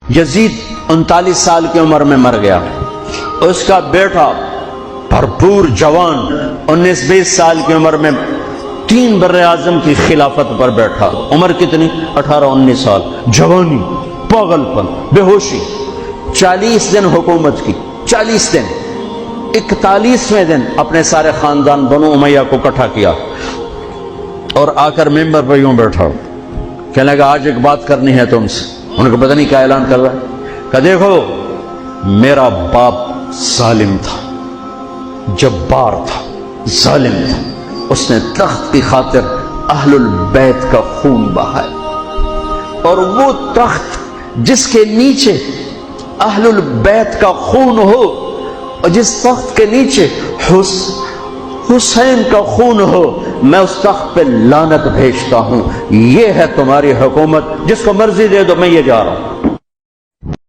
یزید 39 سال کی عمر میں مر گیا، اس کا بیٹا بھرپور جوان 19-20 سال کی عمر میں 3 بر اعظم کی خلافت پر بیٹھا۔ عمر کتنی؟ 18-19 سال، جوانی، پاگل پن، بے ہوشی۔ 40 دن حکومت کی، 40 دن۔ 41ویں دن اپنے سارے خاندان بنو امیہ کو اکٹھا کیا اور آ کر ممبر پر یوں بیٹھا، کہنے لگا آج ایک بات کرنی ہے تم سے۔ ان کو پتہ نہیں کیا اعلان کر رہا ہے، کہ دیکھو میرا باپ ظالم تھا، جبار تھا، ظالم تھا، اس نے تخت کی خاطر اہل البیت کا خون بہایا، اور وہ تخت جس کے نیچے اہل البیت کا خون ہو اور جس تخت کے نیچے حسین کا خون ہو، میں اس تخت پہ لعنت بھیجتا ہوں۔ یہ ہے تمہاری حکومت، جس کو مرضی دے دو، میں یہ جا رہا ہوں۔